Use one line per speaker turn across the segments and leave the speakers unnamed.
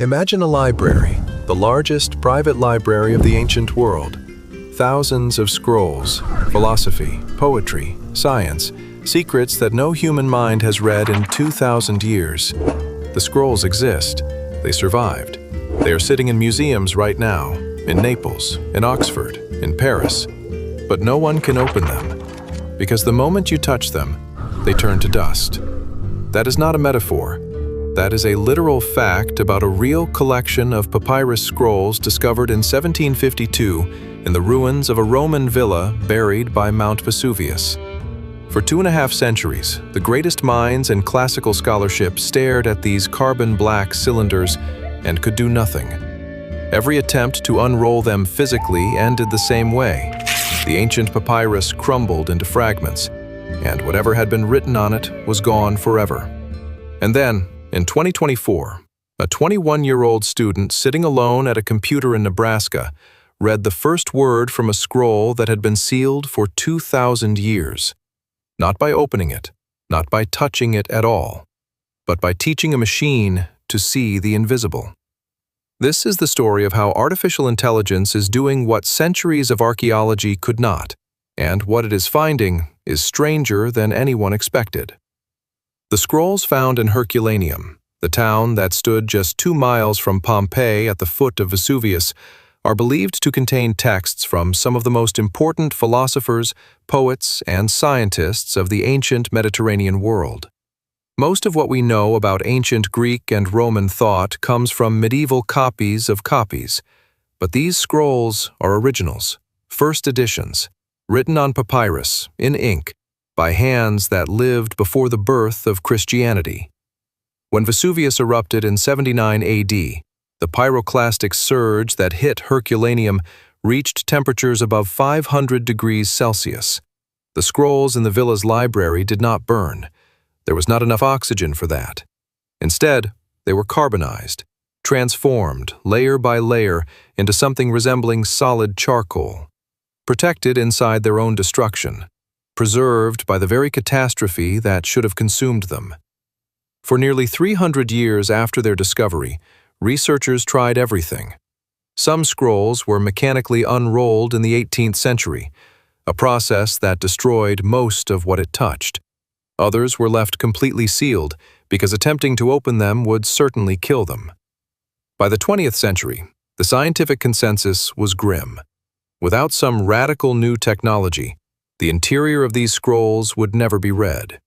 Imagine a library, the largest private library of the ancient world. Thousands of scrolls, philosophy, poetry, science, secrets that no human mind has read in 2,000 years. The scrolls exist. They survived. They are sitting in museums right now, in Naples, in Oxford, in Paris. But no one can open them, because the moment you touch them, they turn to dust. That is not a metaphor. That is a literal fact about a real collection of papyrus scrolls discovered in 1752 in the ruins of a Roman villa buried by Mount Vesuvius. For 2.5 centuries, the greatest minds in classical scholarship stared at these carbon-black cylinders and could do nothing. Every attempt to unroll them physically ended the same way. The ancient papyrus crumbled into fragments, and whatever had been written on it was gone forever. And then, in 2024, a 21-year-old student sitting alone at a computer in Nebraska read the first word from a scroll that had been sealed for 2,000 years. Not by opening it, not by touching it at all, but by teaching a machine to see the invisible. This is the story of how artificial intelligence is doing what centuries of archaeology could not, and what it is finding is stranger than anyone expected. The scrolls found in Herculaneum, the town that stood just 2 miles from Pompeii at the foot of Vesuvius, are believed to contain texts from some of the most important philosophers, poets, and scientists of the ancient Mediterranean world. Most of what we know about ancient Greek and Roman thought comes from medieval copies of copies, but these scrolls are originals, first editions, written on papyrus, in ink, by hands that lived before the birth of Christianity. When Vesuvius erupted in 79 AD, the pyroclastic surge that hit Herculaneum reached temperatures above 500 degrees Celsius. The scrolls in the villa's library did not burn. There was not enough oxygen for that. Instead, they were carbonized, transformed layer by layer into something resembling solid charcoal, protected inside their own destruction, preserved by the very catastrophe that should have consumed them. For nearly 300 years after their discovery, researchers tried everything. Some scrolls were mechanically unrolled in the 18th century, a process that destroyed most of what it touched. Others were left completely sealed because attempting to open them would certainly kill them. By the 20th century, the scientific consensus was grim. Without some radical new technology, the interior of these scrolls would never be read.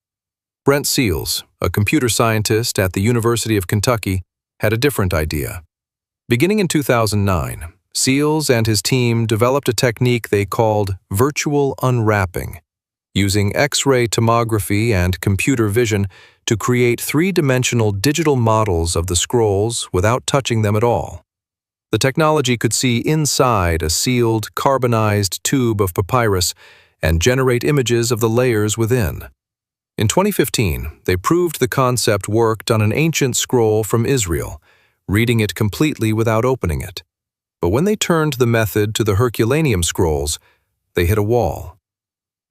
Brent Seals, a computer scientist at the University of Kentucky, had a different idea. Beginning in 2009, Seals and his team developed a technique they called virtual unwrapping, using X-ray tomography and computer vision to create 3-dimensional digital models of the scrolls without touching them at all. The technology could see inside a sealed, carbonized tube of papyrus and generate images of the layers within. In 2015, they proved the concept worked on an ancient scroll from Israel, reading it completely without opening it. But when they turned the method to the Herculaneum scrolls, they hit a wall.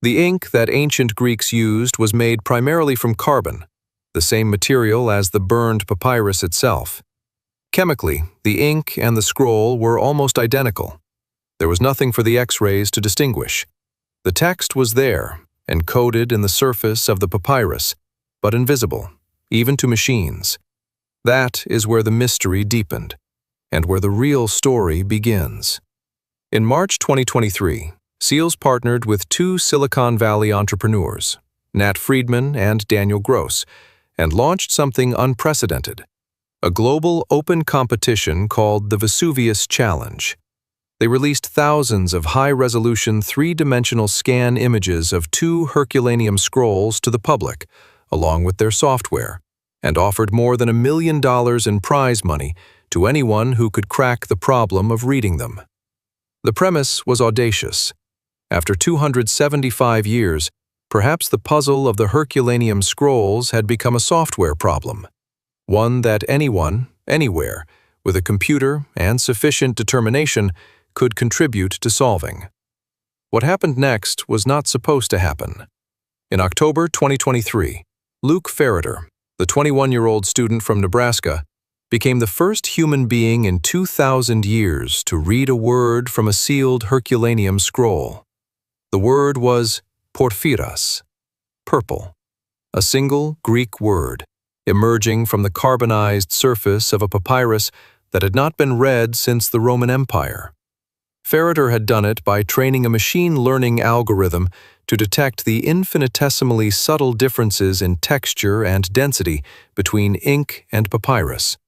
The ink that ancient Greeks used was made primarily from carbon, the same material as the burned papyrus itself. Chemically, the ink and the scroll were almost identical. There was nothing for the X-rays to distinguish. The text was there, encoded in the surface of the papyrus, but invisible, even to machines. That is where the mystery deepened, and where the real story begins. In March 2023, Seals partnered with 2 Silicon Valley entrepreneurs, Nat Friedman and Daniel Gross, and launched something unprecedented, a global open competition called the Vesuvius Challenge. They released thousands of high-resolution 3-dimensional scan images of 2 Herculaneum scrolls to the public, along with their software, and offered more than $1 million in prize money to anyone who could crack the problem of reading them. The premise was audacious. After 275 years, perhaps the puzzle of the Herculaneum scrolls had become a software problem, one that anyone, anywhere, with a computer and sufficient determination could contribute to solving. What happened next was not supposed to happen. In October 2023, Luke Ferreter, the 21-year-old student from Nebraska, became the first human being in 2,000 years to read a word from a sealed Herculaneum scroll. The word was porphyras, purple, a single Greek word, emerging from the carbonized surface of a papyrus that had not been read since the Roman Empire. Farrader had done it by training a machine learning algorithm to detect the infinitesimally subtle differences in texture and density between ink and papyrus,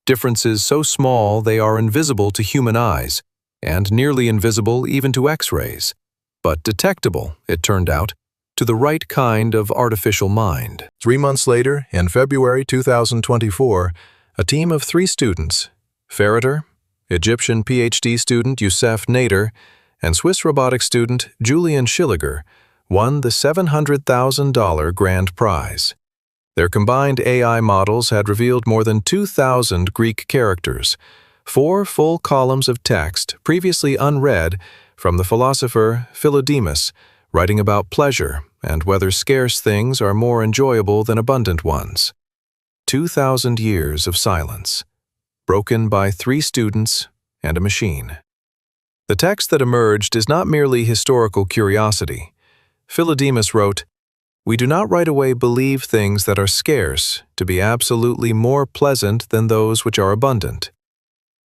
differences so small they are invisible to human eyes, and nearly invisible even to X-rays, but detectable, it turned out, to the right kind of artificial mind.
3 months later, in February 2024, a team of 3 students, Farrader, Egyptian PhD student Youssef Nader, and Swiss robotics student Julian Schilliger, won the $700,000 grand prize. Their combined AI models had revealed more than 2,000 Greek characters, 4 full columns of text previously unread from the philosopher Philodemus, writing about pleasure and whether scarce things are more enjoyable than abundant ones. 2,000 years of silence, broken by 3 students and a machine. The text that emerged is not merely historical curiosity. Philodemus wrote, "We do not right away believe things that are scarce to be absolutely more pleasant than those which are abundant."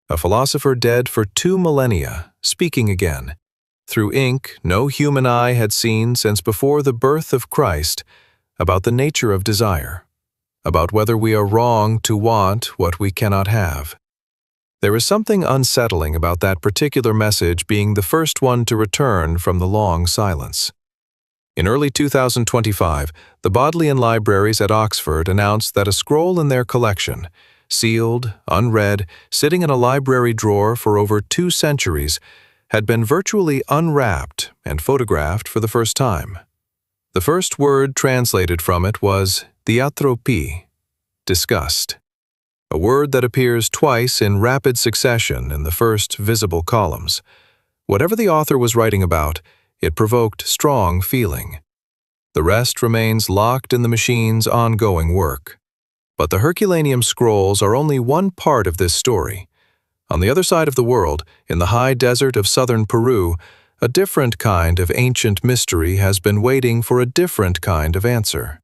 A philosopher dead for 2 millennia, speaking again, through ink no human eye had seen since before the birth of Christ, about the nature of desire, about whether we are wrong to want what we cannot have. There is something unsettling about that particular message being the first one to return from the long silence. In early 2025, the Bodleian Libraries at Oxford announced that a scroll in their collection, sealed, unread, sitting in a library drawer for over 2 centuries, had been virtually unwrapped and photographed for the first time. The first word translated from it was diatropie, disgust, a word that appears twice in rapid succession in the first visible columns. Whatever the author was writing about, it provoked strong feeling. The rest remains locked in the machine's ongoing work. But the Herculaneum scrolls are only one part of this story. On the other side of the world, in the high desert of southern Peru, a different kind of ancient mystery has been waiting for a different kind of answer.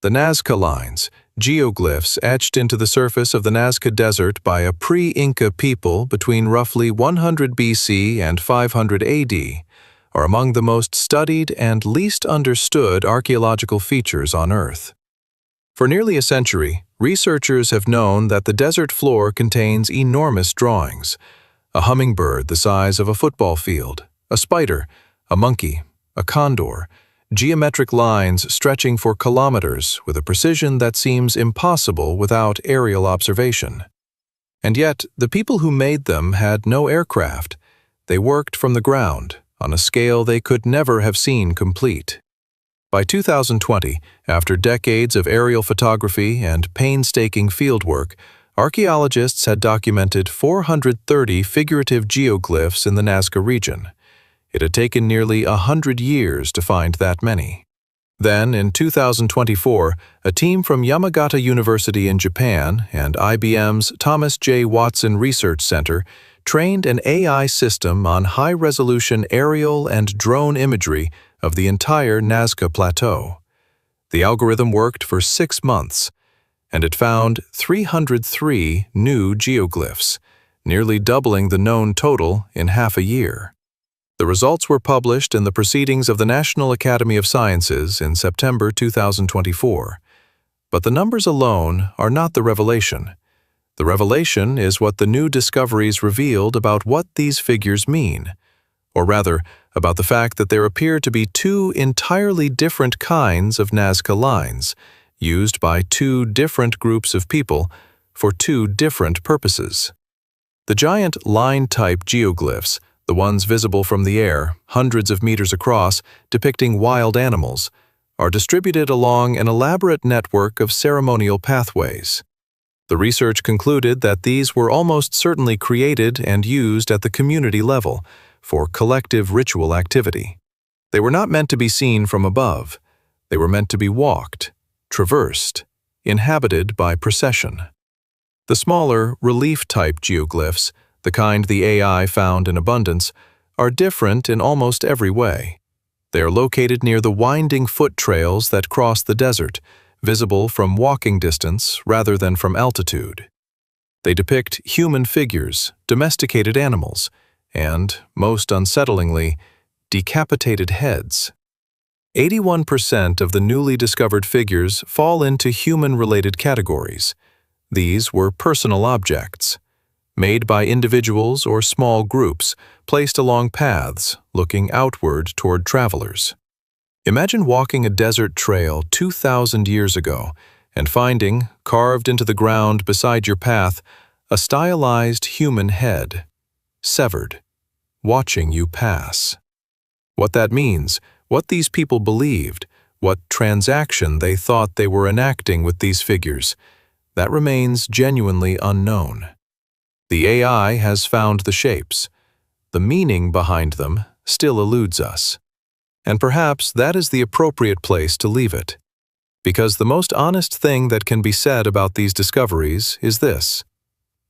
The Nazca lines, geoglyphs etched into the surface of the Nazca Desert by a pre-Inca people between roughly 100 BC and 500 AD, are among the most studied and least understood archaeological features on Earth. For nearly a century, researchers have known that the desert floor contains enormous drawings: a hummingbird the size of a football field, a spider, a monkey, a condor, geometric lines stretching for kilometers with a precision that seems impossible without aerial observation. And yet, the people who made them had no aircraft. They worked from the ground, on a scale they could never have seen complete. By 2020, after decades of aerial photography and painstaking fieldwork, archaeologists had documented 430 figurative geoglyphs in the Nazca region. It had taken nearly 100 years to find that many. Then, in 2024, a team from Yamagata University in Japan and IBM's Thomas J. Watson Research Center trained an AI system on high-resolution aerial and drone imagery of the entire Nazca Plateau. The algorithm worked for 6 months, and it found 303 new geoglyphs, nearly doubling the known total in half a year. The results were published in the Proceedings of the National Academy of Sciences in September 2024. But the numbers alone are not the revelation. The revelation is what the new discoveries revealed about what these figures mean, or rather, about the fact that there appear to be 2 entirely different kinds of Nazca lines, used by 2 different groups of people for 2 different purposes. The giant line-type geoglyphs, the ones visible from the air, hundreds of meters across, depicting wild animals, are distributed along an elaborate network of ceremonial pathways. The research concluded that these were almost certainly created and used at the community level for collective ritual activity. They were not meant to be seen from above. They were meant to be walked, traversed, inhabited by procession.
The smaller, relief-type geoglyphs, the kind the AI found in abundance, are different in almost every way. They are located near the winding foot trails that cross the desert, visible from walking distance rather than from altitude. They depict human figures, domesticated animals, and, most unsettlingly, decapitated heads. 81% of the newly discovered figures fall into human-related categories. These were personal objects, made by individuals or small groups, placed along paths, looking outward toward travelers. Imagine walking a desert trail 2,000 years ago and finding, carved into the ground beside your path, a stylized human head, severed, watching you pass. What that means, what these people believed, what transaction they thought they were enacting with these figures, that remains genuinely unknown. The AI has found the shapes. The meaning behind them still eludes us. And perhaps that is the appropriate place to leave it. Because the most honest thing that can be said about these discoveries is this: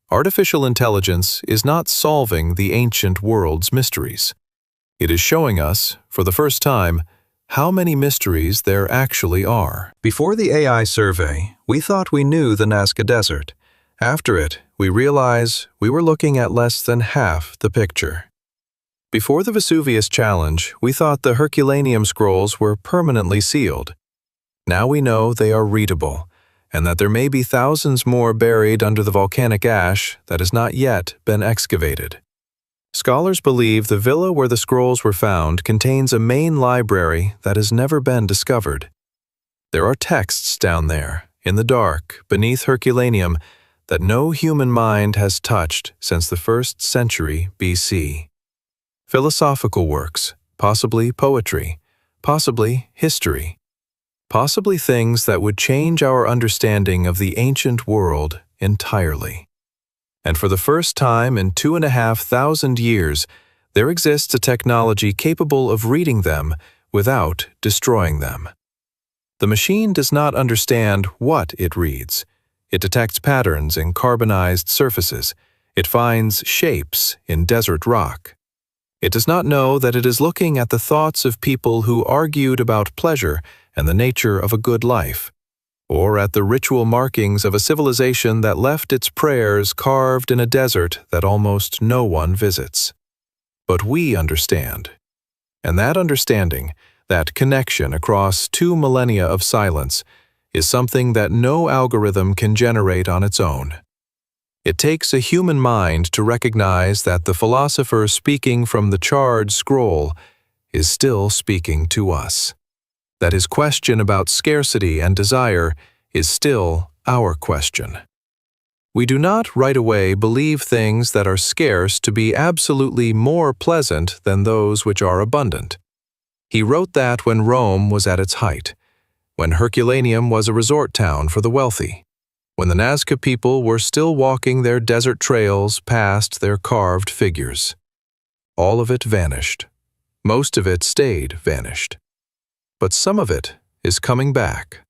artificial intelligence is not solving the ancient world's mysteries. It is showing us, for the first time, how many mysteries there actually are. Before the AI survey, we thought we knew the Nazca Desert. After it, we realize we were looking at less than half the picture. Before the Vesuvius Challenge, we thought the Herculaneum scrolls were permanently sealed. Now we know they are readable, and that there may be thousands more buried under the volcanic ash that has not yet been excavated. Scholars believe the villa where the scrolls were found contains a main library that has never been discovered. There are texts down there, in the dark, beneath Herculaneum, that no human mind has touched since the 1st century BC. Philosophical works, possibly poetry, possibly history, possibly things that would change our understanding of the ancient world entirely. And for the first time in 2,500 years, there exists a technology capable of reading them without destroying them. The machine does not understand what it reads. It detects patterns in carbonized surfaces. It finds shapes in desert rock. It does not know that it is looking at the thoughts of people who argued about pleasure and the nature of a good life, or at the ritual markings of a civilization that left its prayers carved in a desert that almost no one visits. But we understand. And that understanding, that connection across 2 millennia of silence, is something that no algorithm can generate on its own. It takes a human mind to recognize that the philosopher speaking from the charred scroll is still speaking to us. That his question about scarcity and desire is still our question. We do not right away believe things that are scarce to be absolutely more pleasant than those which are abundant. He wrote that when Rome was at its height, when Herculaneum was a resort town for the wealthy, when the Nazca people were still walking their desert trails past their carved figures. All of it vanished. Most of it stayed vanished. But some of it is coming back.